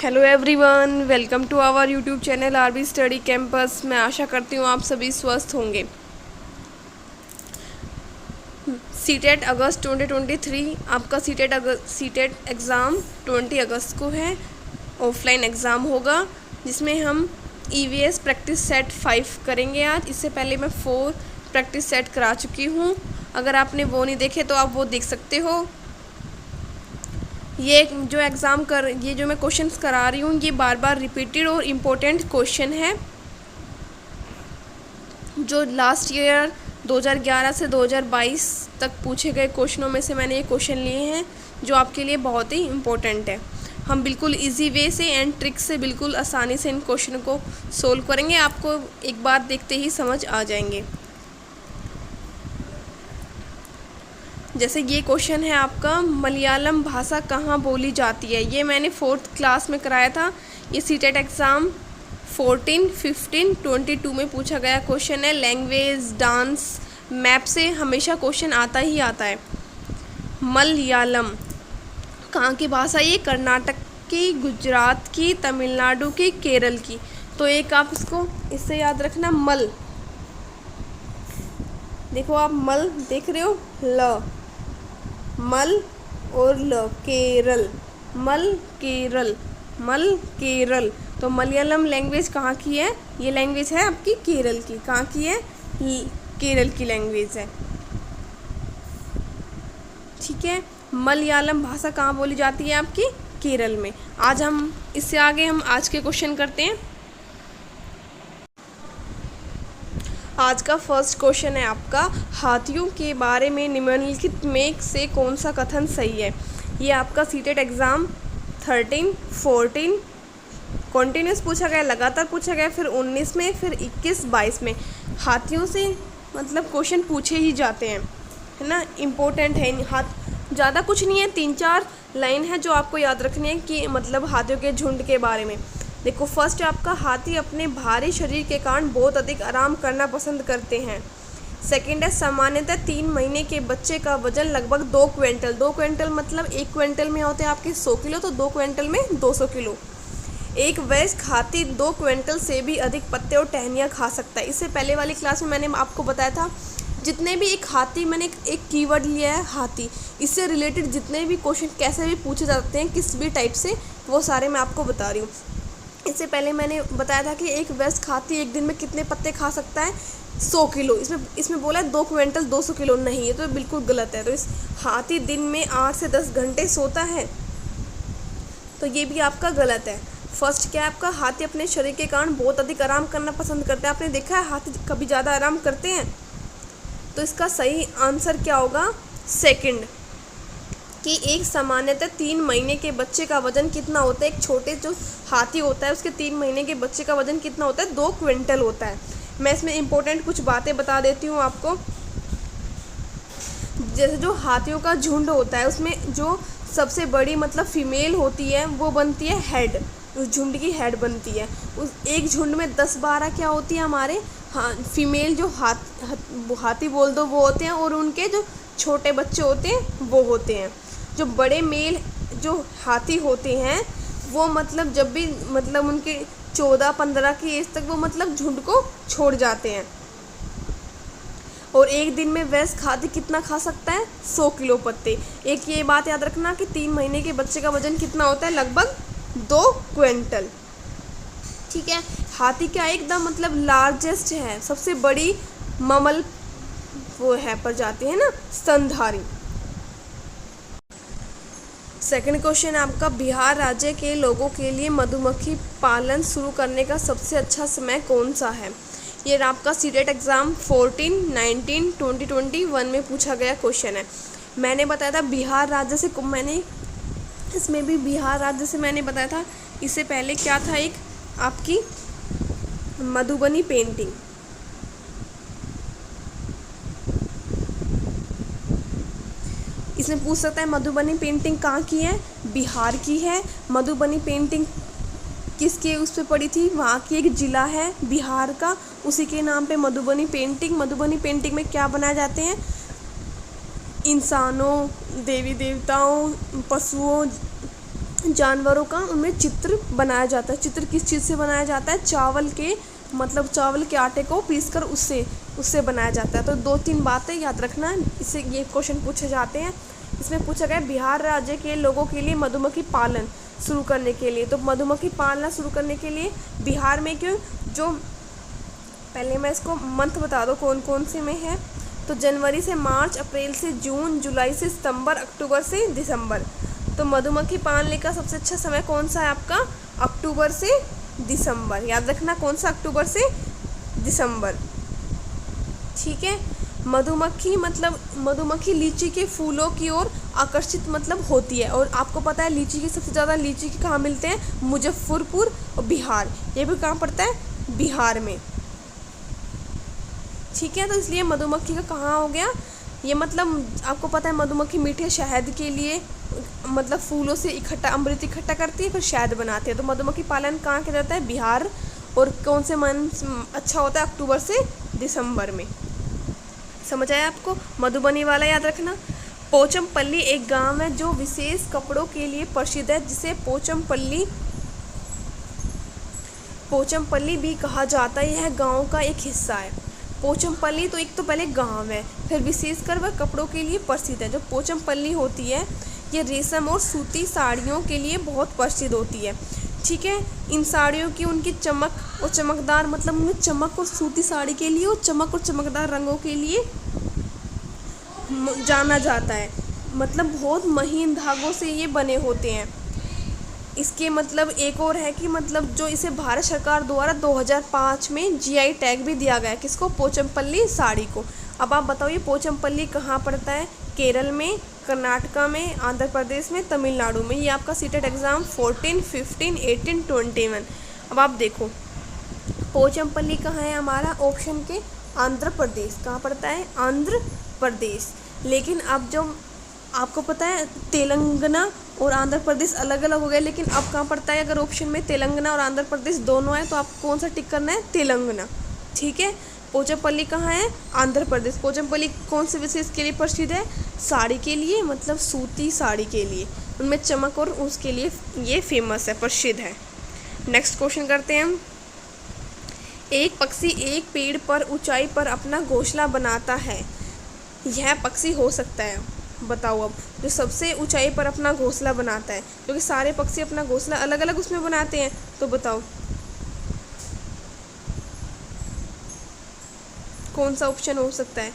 Hello everyone, welcome to our YouTube channel RB study campus. मैं आशा करती हूँ आप सभी स्वस्थ होंगे। सीटेट अगस्त 2023 आपका सीटेट एग्ज़ाम 20 अगस्त को है। ऑफलाइन एग्ज़ाम होगा जिसमें हम ईवीएस प्रैक्टिस सेट 5 करेंगे आज। इससे पहले मैं 4 प्रैक्टिस सेट करा चुकी हूँ। अगर आपने वो नहीं देखे तो आप वो देख सकते हो। ये जो मैं क्वेश्चंस करा रही हूँ ये बार बार रिपीटेड और इम्पोर्टेंट क्वेश्चन है जो लास्ट ईयर 2011 से 2022 तक पूछे गए क्वेश्चनों में से मैंने ये क्वेश्चन लिए हैं जो आपके लिए बहुत ही इम्पोर्टेंट है। हम बिल्कुल इजी वे से एंड ट्रिक से बिल्कुल आसानी से इन क्वेश्चन को सोल्व करेंगे। आपको एक बार देखते ही समझ आ जाएंगे। जैसे ये क्वेश्चन है आपका, मलयालम भाषा कहाँ बोली जाती है। ये मैंने 4th क्लास में कराया था। ये सीटेट एग्ज़ाम 14, 15, 22 में पूछा गया क्वेश्चन है। लैंग्वेज, डांस, मैप से हमेशा क्वेश्चन आता ही आता है। मलयालम कहाँ की भाषा? ये कर्नाटक की, गुजरात की, तमिलनाडु की, केरल की। तो एक आप इसको इससे याद रखना, मल। देखो आप मल देख रहे हो, ल, मल और ल, केरल, मल केरल, मल केरल। तो मलयालम लैंग्वेज कहाँ की है? ये लैंग्वेज है आपकी केरल की। कहाँ की है? केरल की लैंग्वेज है। ठीक है, मलयालम भाषा कहाँ बोली जाती है? आपकी केरल में। आज हम इससे आगे हम आज के क्वेश्चन करते हैं। आज का फर्स्ट क्वेश्चन है आपका, हाथियों के बारे में निम्नलिखित में से कौन सा कथन सही है। ये आपका सीटेट एग्ज़ाम 13, 14 कॉन्टीन्यूस पूछा गया, लगातार पूछा गया, फिर 19 में, फिर 21, 22 में हाथियों से मतलब क्वेश्चन पूछे ही जाते हैं, है ना। इम्पोर्टेंट है। ज़्यादा कुछ नहीं है, 3-4 लाइन है जो आपको याद रखनी है कि मतलब हाथियों के झुंड के बारे में। देखो, फर्स्ट आपका, हाथी अपने भारी शरीर के कारण बहुत अधिक आराम करना पसंद करते हैं। सेकंड है, सामान्यतः 3 महीने के बच्चे का वजन लगभग 2 क्विंटल। 2 क्विंटल मतलब 1 क्विंटल में होते हैं आपके 100 किलो, तो 2 क्विंटल में 200 किलो। एक वयस्क हाथी 2 क्विंटल से भी अधिक पत्ते और टहनियाँ खा सकता है। इससे पहले वाली क्लास में मैंने आपको बताया था, जितने भी एक हाथी, मैंने एक कीवर्ड लिया है हाथी, इससे रिलेटेड जितने भी क्वेश्चन कैसे भी पूछे जाते हैं किस भी टाइप से, वो सारे मैं आपको बता रही हूँ। इससे पहले मैंने बताया था कि एक वयस्क हाथी एक दिन में कितने पत्ते खा सकता है? 100 किलो। इसमें बोला है 2 क्विंटल 200 किलो। नहीं, ये तो बिल्कुल गलत है। तो इस हाथी दिन में 8 से 10 घंटे सोता है, तो ये भी आपका गलत है। फर्स्ट क्या है आपका, हाथी अपने शरीर के कारण बहुत अधिक आराम करना पसंद करते हैं। आपने देखा है हाथी कभी ज़्यादा आराम करते हैं? तो इसका सही आंसर क्या होगा? सेकंड, कि एक सामान्यतः 3 महीने के बच्चे का वजन कितना होता है? एक छोटे जो हाथी होता है उसके 3 महीने के बच्चे का वजन कितना होता है? 2 क्विंटल होता है। मैं इसमें इम्पोर्टेंट कुछ बातें बता देती हूँ आपको। जैसे जो हाथियों का झुंड होता है उसमें जो सबसे बड़ी मतलब फीमेल होती है वो बनती है हेड, उस झुंड की हेड बनती है। उस एक झुंड में 10-12 क्या होती है हमारे, हाँ, फीमेल जो हाथी बोल दो वो होते हैं, और उनके जो छोटे बच्चे होते हैं वो होते हैं। जो बड़े मेल जो हाथी होते हैं वो मतलब जब भी मतलब उनके 14-15 की एज तक वो मतलब झुंड को छोड़ जाते हैं। और एक दिन में वयस्क हाथी कितना खा सकता है? 100 किलो पत्ते। एक ये बात याद रखना कि 3 महीने के बच्चे का वजन कितना होता है? लगभग 2 क्विंटल। ठीक है, हाथी क्या एकदम मतलब लार्जेस्ट है, सबसे बड़ी ममल वो है प्रजाति, है ना, स्तनधारी। सेकंड क्वेश्चन आपका, बिहार राज्य के लोगों के लिए मधुमक्खी पालन शुरू करने का सबसे अच्छा समय कौन सा है। ये आपका सीटेट एग्ज़ाम 14, 19, 2021 में पूछा गया क्वेश्चन है। मैंने बताया था बिहार राज्य से, मैंने इसमें भी बिहार राज्य से मैंने बताया था। इससे पहले क्या था, एक आपकी मधुबनी पेंटिंग। इसमें पूछ सकता है मधुबनी पेंटिंग कहाँ की है? बिहार की है। मधुबनी पेंटिंग किसके उस पर पड़ी थी? वहाँ की एक ज़िला है बिहार का, उसी के नाम पे मधुबनी पेंटिंग। मधुबनी पेंटिंग में क्या बनाए जाते हैं? इंसानों, देवी देवताओं, पशुओं, जानवरों का उनमें चित्र बनाया जाता है। चित्र किस चीज़ से बनाया जाता है? चावल के, मतलब चावल के आटे को पीसकर उससे बनाया जाता है। तो 2-3 बातें याद रखना, इससे ये क्वेश्चन पूछे जाते हैं। इसमें पूछा गया बिहार राज्य के लोगों के लिए मधुमक्खी पालन शुरू करने के लिए। तो मधुमक्खी पालना शुरू करने के लिए बिहार में क्यों, जो पहले मैं इसको मंथ बता दो कौन कौन से में है। तो जनवरी से मार्च, अप्रैल से जून, जुलाई से सितंबर, अक्टूबर से दिसंबर। तो मधुमक्खी पालने का सबसे अच्छा समय कौन सा है आपका? अक्टूबर से दिसंबर। याद रखना कौन सा? अक्टूबर से दिसंबर। ठीक है। मधुमक्खी लीची के फूलों की ओर आकर्षित मतलब होती है। और आपको पता है लीची की सबसे ज़्यादा लीची के कहाँ मिलते हैं? मुजफ्फरपुर और बिहार। ये भी कहाँ पड़ता है? बिहार में। ठीक है। तो इसलिए मधुमक्खी का कहाँ हो गया ये, मतलब आपको पता है मधुमक्खी मीठे शहद के लिए मतलब फूलों से अमृत इकट्ठा करती है, फिर शहद बनाती है। तो मधुमक्खी पालन कहाँ किया जाता है? बिहार। और कौन से मंथ अच्छा होता है? अक्टूबर से दिसंबर में। समझ आया आपको? मधुबनी वाला याद रखना। पोचमपल्ली एक गांव है जो विशेष कपड़ों के लिए प्रसिद्ध है, जिसे पोचमपल्ली भी कहा जाता है। यह गांव का एक हिस्सा है। पोचमपल्ली तो एक तो पहले गांव है, फिर विशेषकर वह कपड़ों के लिए प्रसिद्ध है। जो पोचमपल्ली होती है ये रेशम और सूती साड़ियों के लिए बहुत प्रसिद्ध होती है। ठीक है। इन साड़ियों की उनकी चमक और चमकदार, मतलब उनमें चमक और सूती साड़ी के लिए और चमक और चमकदार रंगों के लिए जाना जाता है। मतलब बहुत महीन धागों से ये बने होते हैं। इसके मतलब एक और है कि मतलब जो इसे भारत सरकार द्वारा 2005 में जीआई टैग भी दिया गया है। किसको? पोचमपल्ली साड़ी को। अब आप बताओ ये पोचमपल्ली कहाँ पड़ता है? केरल में, कर्नाटका में, आंध्र प्रदेश में, तमिलनाडु में। ये आपका सीटेट एग्ज़ाम 14, 15, 18, 21। अब आप देखो पोचमपल्ली कहाँ है हमारा? ऑप्शन के आंध्र प्रदेश। कहाँ पड़ता है? आंध्र प्रदेश। लेकिन अब जो आपको पता है तेलंगाना और आंध्र प्रदेश अलग अलग हो गए, लेकिन अब कहाँ पड़ता है? अगर ऑप्शन में तेलंगाना और आंध्र प्रदेश दोनों है तो आप कौन सा टिक करना है? तेलंगाना। ठीक है। पोचमपल्ली कहाँ है? आंध्र प्रदेश। पोचमपल्ली कौन से विशेष के लिए प्रसिद्ध है? साड़ी के लिए, मतलब सूती साड़ी के लिए, उनमें चमक और उसके लिए ये फेमस है, प्रसिद्ध है। नेक्स्ट क्वेश्चन करते हैं हम। एक पक्षी एक पेड़ पर ऊंचाई पर अपना घोंसला बनाता है। यह पक्षी हो सकता है, बताओ अब, जो सबसे ऊंचाई पर अपना घोंसला बनाता है, क्योंकि सारे पक्षी अपना घोंसला अलग अलग उसमें बनाते हैं। तो बताओ कौन सा ऑप्शन हो सकता है?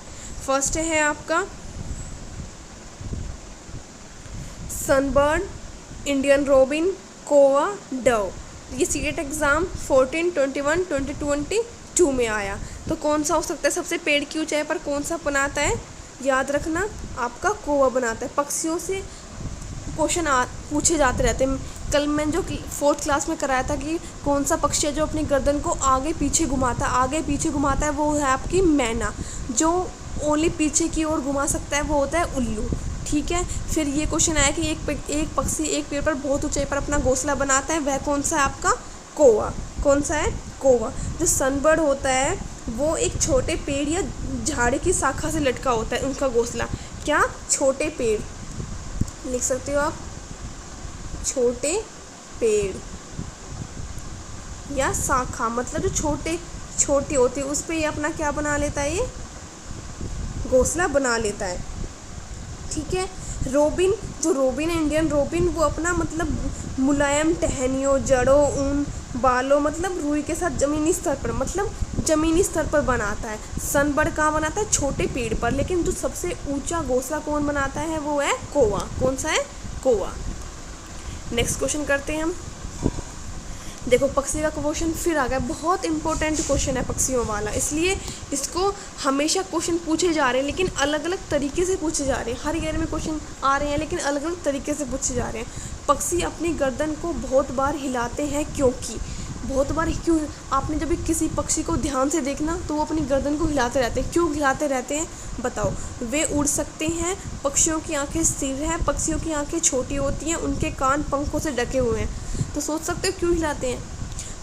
फर्स्ट है आपका सनबर्ड, इंडियन रोबिन, कोवा, डव। ये सीटेट एग्ज़ाम 14, 21, 2022 में आया। तो कौन सा हो सकता है? सबसे पेड़ की ऊंचाई पर कौन सा बनाता है? याद रखना आपका कौवा बनाता है। पक्षियों से क्वेश्चन पूछे जाते रहते हैं। कल मैं जो 4th क्लास में कराया था कि कौन सा पक्षी है जो अपनी गर्दन को आगे पीछे घुमाता है, वो है आपकी मैना। जो ओनली पीछे की ओर घुमा सकता है वो होता है उल्लू। ठीक है। फिर ये क्वेश्चन आया कि एक पक्षी एक पेड़ पर बहुत ऊंचाई पर अपना घोंसला बनाता है, वह कौन सा है? आपका कौवा। कौन सा है? कौवा। जो सनबर्ड होता है वो एक छोटे पेड़ या झाड़ी की शाखा से लटका होता है उनका घोंसला। क्या? छोटे पेड़ लिख सकते हो आप, छोटे पेड़ या शाखा, मतलब जो छोटी होती है उस पे ये अपना क्या बना लेता है? ये घोंसला बना लेता है। ठीक है। रोबिन, जो रोबिन है इंडियन रोबिन, वो अपना मतलब मुलायम टहनियों, जड़ों, ऊन, बालों, मतलब रुई के साथ ज़मीनी स्तर पर बनाता है। सनबर्ड कहाँ बनाता है? छोटे पेड़ पर। लेकिन जो सबसे ऊंचा घोंसला कौन बनाता है? वो है कौवा। कौन सा है? कौवा। नेक्स्ट क्वेश्चन करते हैं हम। देखो पक्षी का क्वेश्चन फिर आ गया, बहुत इंपॉर्टेंट क्वेश्चन है पक्षियों वाला, इसलिए इसको हमेशा क्वेश्चन पूछे जा रहे हैं, लेकिन अलग अलग तरीके से पूछे जा रहे हैं। हर ईयर में क्वेश्चन आ रहे हैं लेकिन अलग अलग तरीके से पूछे जा रहे हैं। पक्षी अपनी गर्दन को बहुत बार हिलाते हैं, क्यों? आपने जब भी किसी पक्षी को ध्यान से देखना तो वो अपनी गर्दन को हिलाते रहते हैं। क्यों हिलाते रहते हैं? बताओ। वे उड़ सकते हैं, पक्षियों की आंखें स्थिर हैं, पक्षियों की आंखें छोटी होती हैं, उनके कान पंखों से ढके हुए हैं। तो सोच सकते हो क्यों हिलाते हैं?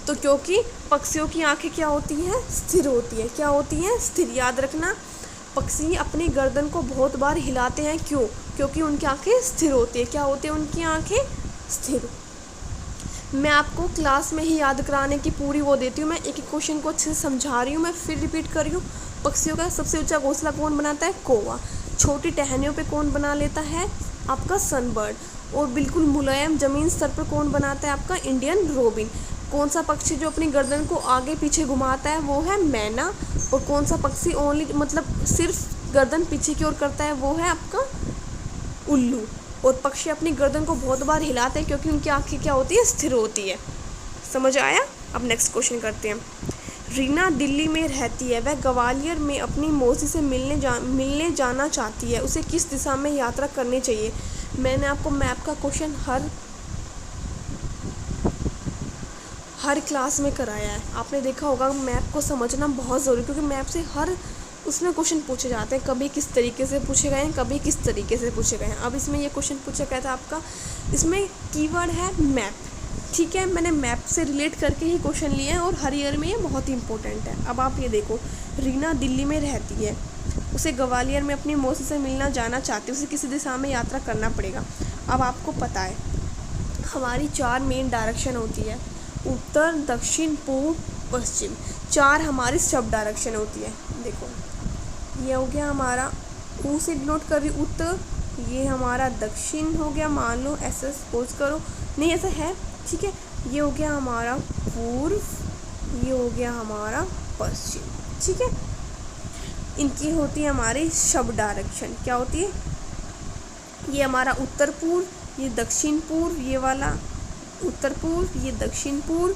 तो क्योंकि पक्षियों की आंखें क्या होती हैं? स्थिर होती है। क्या होती हैं? स्थिर। याद रखना, पक्षी अपनी गर्दन को बहुत बार हिलाते हैं। क्यों? क्योंकि उनकी आंखें स्थिर होती है। क्या होती है? उनकी आंखें स्थिर। मैं आपको क्लास में ही याद कराने की पूरी वो देती हूँ, मैं एक एक क्वेश्चन को अच्छे से समझा रही हूँ, मैं फिर रिपीट कर रही हूँ। पक्षियों का सबसे ऊंचा घोंसला कौन बनाता है? कौवा। छोटी टहनियों पे कौन बना लेता है? आपका सनबर्ड। और बिल्कुल मुलायम ज़मीन स्तर पर कौन बनाता है? आपका इंडियन रोबिन। कौन सा पक्षी जो अपनी गर्दन को आगे पीछे घुमाता है? वो है मैना। और कौन सा पक्षी ओनली मतलब सिर्फ गर्दन पीछे की ओर करता है? वो है आपका उल्लू। और पक्षी अपनी गर्दन को बहुत बार हिलाते हैं क्योंकि उनकी आँखें क्या होती है? स्थिर होती है। समझ आया? अब नेक्स्ट क्वेश्चन करते हैं। रीना दिल्ली में रहती है, वह ग्वालियर में अपनी मौसी से मिलने जाना चाहती है, उसे किस दिशा में यात्रा करनी चाहिए? मैंने आपको मैप का क्वेश्चन हर क्लास में कराया है, आपने देखा होगा। मैप को समझना बहुत ज़रूरी, क्योंकि मैप से उसमें क्वेश्चन पूछे जाते हैं, कभी किस तरीके से पूछे गए हैं, कभी किस तरीके से पूछे गए हैं। अब इसमें ये क्वेश्चन पूछा गया था आपका, इसमें कीवर्ड है मैप। ठीक है, मैंने मैप से रिलेट करके ही क्वेश्चन लिए हैं और हर ईयर में ये बहुत ही इंपॉर्टेंट है। अब आप ये देखो, रीना दिल्ली में रहती है, उसे ग्वालियर में अपनी मौसी से मिलना जाना चाहती है, उसे किसी दिशा में यात्रा करना पड़ेगा। अब आपको पता है हमारी 4 मेन डायरेक्शन होती है, उत्तर, दक्षिण, पूर्व, पश्चिम। 4 हमारी सब डायरेक्शन होती है। देखो ये हो गया हमारा, ऊ से डिनोट कर रही उत्तर, ये हमारा दक्षिण हो गया, मान लो ऐसा सपोज करो, नहीं ऐसा है, ठीक है। ये हो गया हमारा पूर्व, ये हो गया हमारा पश्चिम, ठीक है। इनकी होती है हमारी सब डायरेक्शन, क्या होती है? ये हमारा उत्तर पूर्व, ये दक्षिण पूर्व, ये वाला उत्तर पूर्व, ये दक्षिण पूर्व,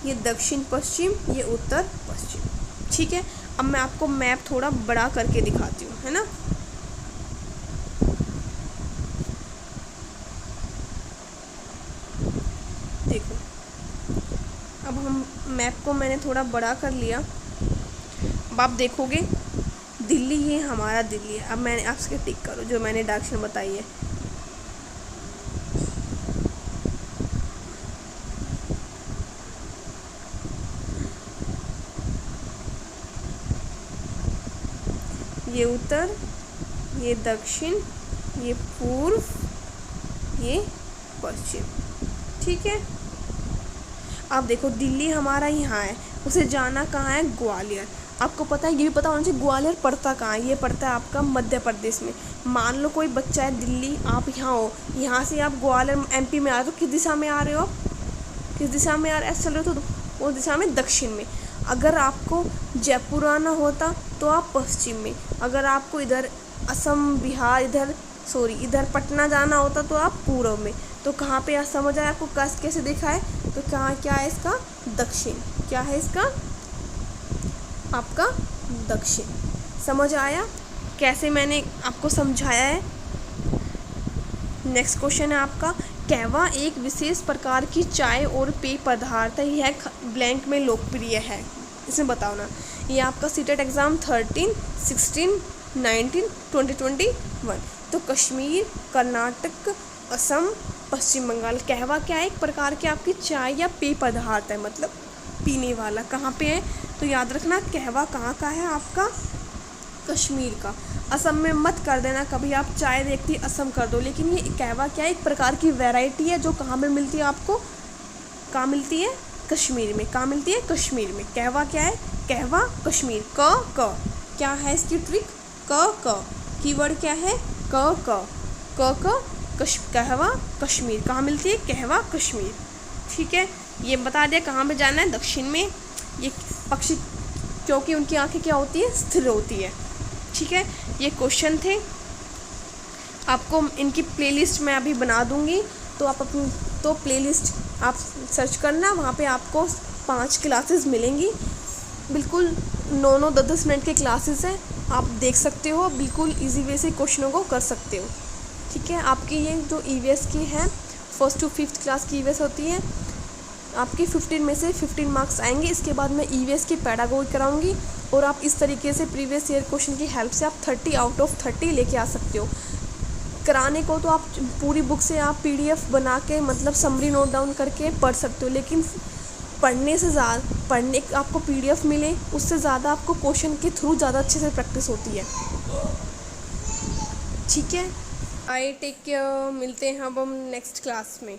ये दक्षिण पश्चिम, ये उत्तर पश्चिम, ठीक है। अब मैं आपको मैप थोड़ा बड़ा करके दिखाती हूँ, है ना। देखो अब हम मैप को मैंने थोड़ा बड़ा कर लिया। अब आप देखोगे दिल्ली, ये हमारा दिल्ली है। अब मैंने आपसे टिक करो जो मैंने डायरेक्शन बताई है। ये उत्तर, ये दक्षिण, ये पूर्व, ये पश्चिम, ठीक है। अब देखो दिल्ली हमारा यहाँ है, उसे जाना कहाँ है? ग्वालियर। आपको पता है, ये भी पता होना चाहिए ग्वालियर पड़ता कहाँ है। ये पड़ता है आपका मध्य प्रदेश में। मान लो कोई बच्चा है दिल्ली, आप यहाँ हो, यहाँ से आप ग्वालियर एमपी में आ रहे हो, तो किस दिशा में आ रहे हो? किस दिशा में आ रहे ऐसे चल रहे हो? तो वो दिशा में, दक्षिण में। अगर आपको जयपुर आना होता तो आप पश्चिम में। अगर आपको इधर असम, बिहार, इधर पटना जाना होता तो आप पूर्व में। तो कहाँ पे समझ आया आपको कैसे देखा है? तो कहाँ क्या है इसका? दक्षिण। क्या है इसका? आपका दक्षिण। समझ आया कैसे मैंने आपको समझाया है? नेक्स्ट क्वेश्चन है आपका, कहवा एक विशेष प्रकार की चाय और पेय पदार्थ है, यह ब्लैंक में लोकप्रिय है, इसमें बताओ ना। ये आपका सीटेट एग्ज़ाम 13, 16, 19, 2021। तो कश्मीर, कर्नाटक, असम, पश्चिम बंगाल। कहवा क्या है? एक प्रकार की आपकी चाय या पेय पदार्थ है, मतलब पीने वाला। कहाँ पे है? तो याद रखना कहवा कहाँ का है? आपका कश्मीर का। असम में मत कर देना कभी, आप चाय देखती असम कर दो। लेकिन ये कहवा क्या है? एक प्रकार की वैरायटी है जो कहाँ में मिलती है आपको? कहाँ मिलती है? कश्मीर में। कहाँ मिलती है? कश्मीर में। कहवा क्या है? कहवा कश्मीर। क क्या है इसकी ट्रिक? क कीवर्ड क्या है? क कहवा कश्मीर। कहाँ मिलती है? कहवा कश्मीर, ठीक है। ये बता दिया कहाँ पे जाना है? दक्षिण में। ये पक्षी क्योंकि उनकी आंखें क्या होती है? स्थिर होती है, ठीक है। ये क्वेश्चन थे। आपको इनकी प्लेलिस्ट मैं अभी बना दूंगी, तो आप अपनी प्लेलिस्ट आप सर्च करना, वहाँ पे आपको 5 क्लासेस मिलेंगी। बिल्कुल 9-9, 10-10 मिनट के क्लासेस हैं, आप देख सकते हो, बिल्कुल इजी वे से क्वेश्चनों को कर सकते हो, ठीक है। आपकी ये जो ईवीएस की है, 1st to 5th क्लास की ईवीएस होती है, आपकी 15 में से 15 मार्क्स आएंगे। इसके बाद मैं ईवीएस की पैडागोजी कराऊंगी और आप इस तरीके से प्रीवियस ईयर क्वेश्चन की हेल्प से आप 30 आउट ऑफ 30 लेके आ सकते हो। कराने को तो आप पूरी बुक से आप पीडीएफ बना के मतलब समरी नोट डाउन करके पढ़ सकते हो, लेकिन पढ़ने आपको पीडीएफ मिले उससे ज़्यादा आपको क्वेश्चन के थ्रू ज़्यादा अच्छे से प्रैक्टिस होती है, ठीक है। आई टेक केयर, मिलते हैं अब हम नेक्स्ट क्लास में।